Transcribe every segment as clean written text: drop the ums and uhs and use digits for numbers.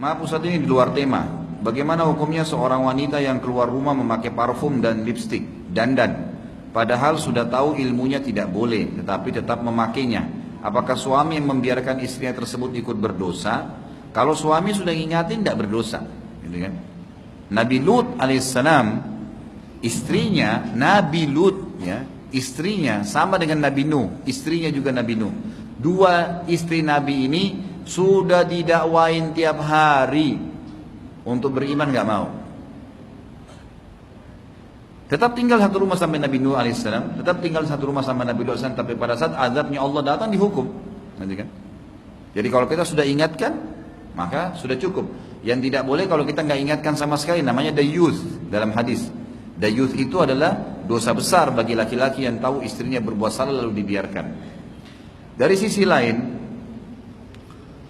Maaf Ustaz, ini di luar tema. Bagaimana hukumnya seorang wanita yang keluar rumah memakai parfum dan lipstik, dandan, padahal sudah tahu ilmunya tidak boleh, tetapi tetap memakainya. Apakah suami yang membiarkan istrinya tersebut ikut berdosa? Kalau suami sudah ngingatin, tidak berdosa, gitu kan? Nabi Lut alaihissalam, istrinya Nabi Lut, ya, istrinya sama dengan Nabi Nuh, istrinya juga Nabi Nuh. Dua istri Nabi ini sudah didakwain tiap hari untuk beriman, nggak mau. Tetap tinggal satu rumah sama Nabi Nuh alaihissalam, tetap tinggal satu rumah sama Nabi Lut alaihissalam, tapi pada saat azabnya Allah datang dihukum, nanti kan? Jadi kalau kita sudah ingatkan, maka sudah cukup. Yang tidak boleh kalau kita nggak ingatkan sama sekali, namanya dayuth dalam hadis. Dayuth itu adalah dosa besar bagi laki-laki yang tahu istrinya berbuat salah lalu dibiarkan. Dari sisi lain,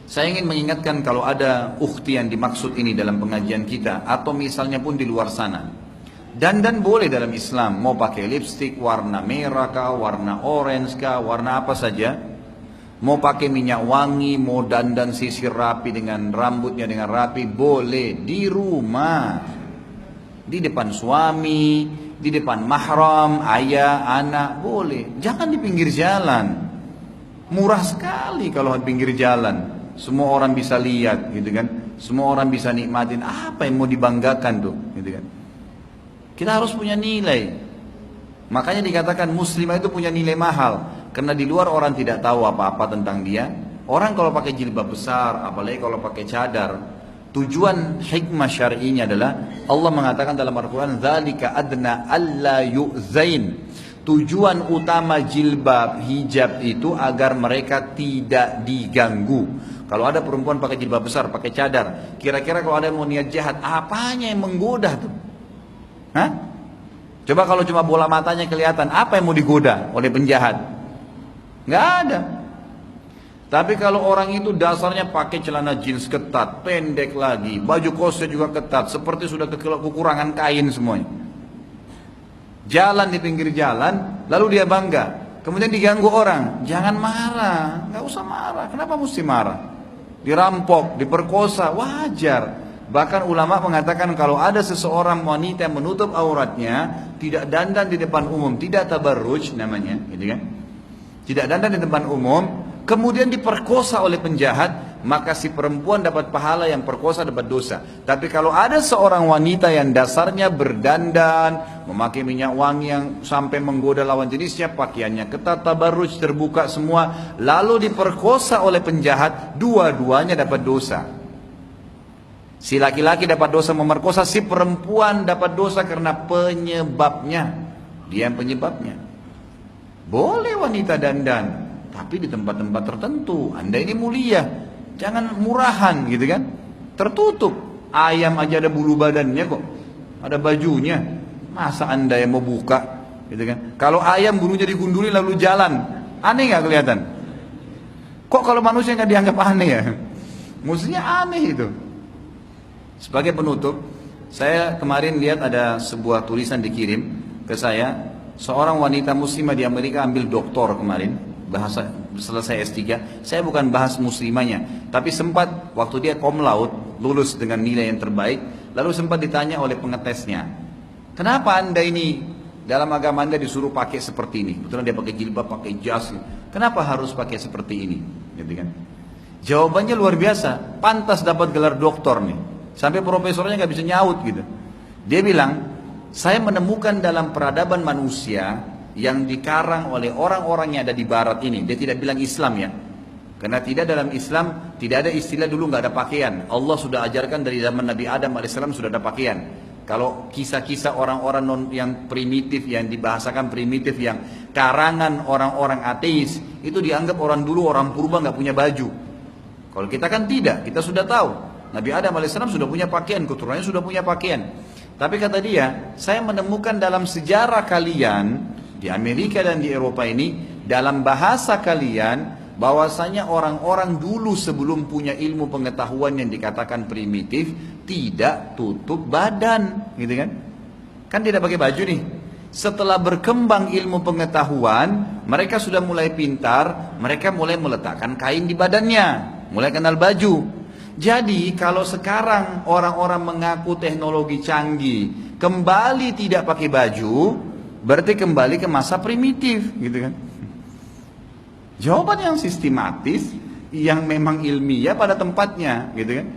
saya ingin mengingatkan kalau ada ukhti yang dimaksud ini dalam pengajian kita, atau misalnya pun di luar sana. Dandan boleh dalam Islam, mau pakai lipstik warna merah kah, warna orange kah, warna apa saja. Mau pakai minyak wangi, mau dandan sisir rapi dengan rambutnya dengan rapi, boleh di rumah. Di depan suami, di depan mahram, ayah, anak, boleh. Jangan di pinggir jalan. Murah sekali kalau di pinggir jalan. Semua orang bisa lihat, gitu kan? Semua orang bisa nikmatin. Apa yang mau dibanggakan tuh, gitu kan? Kita harus punya nilai. Makanya dikatakan muslimah itu punya nilai mahal. Karena di luar orang tidak tahu apa-apa tentang dia. Orang kalau pakai jilbab besar, apalagi kalau pakai cadar, tujuan hikmah syar'inya adalah Allah mengatakan dalam Al-Quran, "Dzalika adna alla yu'zain." Tujuan utama jilbab, hijab itu agar mereka tidak diganggu. Kalau ada perempuan pakai jilbab besar, pakai cadar, kira-kira kalau ada yang mau niat jahat, apanya yang menggoda tuh? Hah? Coba kalau cuma bola matanya kelihatan, apa yang mau digoda oleh penjahat? Nggak ada. Tapi kalau orang itu dasarnya pakai celana jeans ketat, pendek lagi, baju kosnya juga ketat, seperti sudah kekurangan kain semuanya. Jalan di pinggir jalan, lalu dia bangga. Kemudian diganggu orang, jangan marah, nggak usah marah. Kenapa mesti marah? Dirampok, diperkosa, wajar. Bahkan ulama mengatakan kalau ada seseorang wanita yang menutup auratnya, tidak dandan di depan umum, tidak tabarruj namanya, gitu kan? Tidak dandan di depan umum, kemudian diperkosa oleh penjahat, maka si perempuan dapat pahala, yang perkosa dapat dosa. Tapi kalau ada seorang wanita yang dasarnya berdandan, memakai minyak wangi yang sampai menggoda lawan jenisnya, pakaiannya ketat, tabarruj, terbuka semua, lalu diperkosa oleh penjahat, dua-duanya dapat dosa. Si laki-laki dapat dosa memerkosa, si perempuan dapat dosa karena penyebabnya. Dia yang penyebabnya. Boleh wanita dandan, tapi di tempat-tempat tertentu. Anda ini mulia, jangan murahan gitu kan. Tertutup. Ayam aja ada bulu badannya kok, ada bajunya. Masa Anda yang mau buka gitu kan? Kalau ayam bulunya digunduli lalu jalan, aneh nggak kelihatan? Kok kalau manusia nggak dianggap aneh ya? Mestinya aneh itu. Sebagai penutup, saya kemarin lihat ada sebuah tulisan dikirim ke saya. Seorang wanita muslimah di Amerika ambil doktor kemarin, bahasa selesai S3. Saya bukan bahas muslimahnya, tapi sempat waktu dia cum laude, lulus dengan nilai yang terbaik, lalu sempat ditanya oleh pengetesnya, kenapa Anda ini dalam agama Anda disuruh pakai seperti ini? Betul dia pakai jilbab, pakai jas, kenapa harus pakai seperti ini? Gitu kan? Jawabannya luar biasa, pantas dapat gelar doktor nih. Sampai profesornya nggak bisa nyaut gitu. Dia bilang, saya menemukan dalam peradaban manusia yang dikarang oleh orang-orang yang ada di barat ini. Dia tidak bilang Islam ya, karena tidak dalam Islam tidak ada istilah dulu nggak ada pakaian. Allah sudah ajarkan dari zaman Nabi Adam alaihissalam sudah ada pakaian. Kalau kisah-kisah orang-orang yang primitif, yang dibahasakan primitif, yang karangan orang-orang ateis, itu dianggap orang dulu, orang purba nggak punya baju. Kalau kita kan tidak, kita sudah tahu Nabi Adam alaihissalam sudah punya pakaian, keturunannya sudah punya pakaian. Tapi kata dia, saya menemukan dalam sejarah kalian di Amerika dan di Eropa ini, dalam bahasa kalian, bahwasanya orang-orang dulu sebelum punya ilmu pengetahuan yang dikatakan primitif, tidak tutup badan, gitu kan? Kan tidak pakai baju nih. Setelah berkembang ilmu pengetahuan, mereka sudah mulai pintar, mereka mulai meletakkan kain di badannya, mulai kenal baju. Jadi kalau sekarang orang-orang mengaku teknologi canggih, kembali tidak pakai baju, berarti kembali ke masa primitif, gitu kan? Jawaban yang sistematis, yang memang ilmiah pada tempatnya, gitu kan?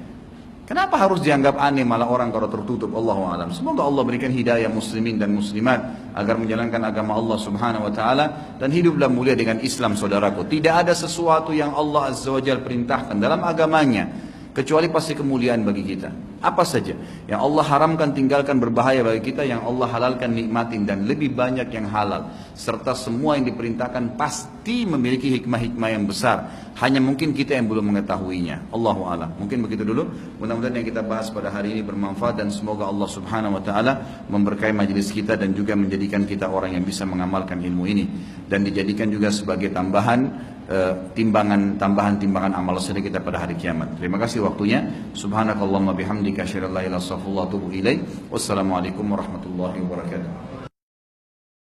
Kenapa harus dianggap aneh malah orang kalau tertutup? Allahu a'lam. Semoga Allah berikan hidayah muslimin dan muslimat agar menjalankan agama Allah Subhanahu wa taala dan hiduplah mulia dengan Islam, saudaraku. Tidak ada sesuatu yang Allah Azza wa Jalla perintahkan dalam agamanya kecuali pasti kemuliaan bagi kita. Apa saja yang Allah haramkan tinggalkan berbahaya bagi kita, yang Allah halalkan nikmatin dan lebih banyak yang halal. Serta semua yang diperintahkan pasti memiliki hikmah-hikmah yang besar. Hanya mungkin kita yang belum mengetahuinya. Allahu a'lam. Mungkin begitu dulu. Mudah-mudahan yang kita bahas pada hari ini bermanfaat dan semoga Allah Subhanahu wa taala memberkahi majelis kita dan juga menjadikan kita orang yang bisa mengamalkan ilmu ini dan dijadikan juga sebagai tambahan timbangan amal soleh kita pada hari kiamat. Terima kasih waktunya. Subhanakallahumma bihamdika asyhadu an la ilaha illa anta astaghfiruka wa atubu ilaik. Wassalamualaikum warahmatullahi wabarakatuh.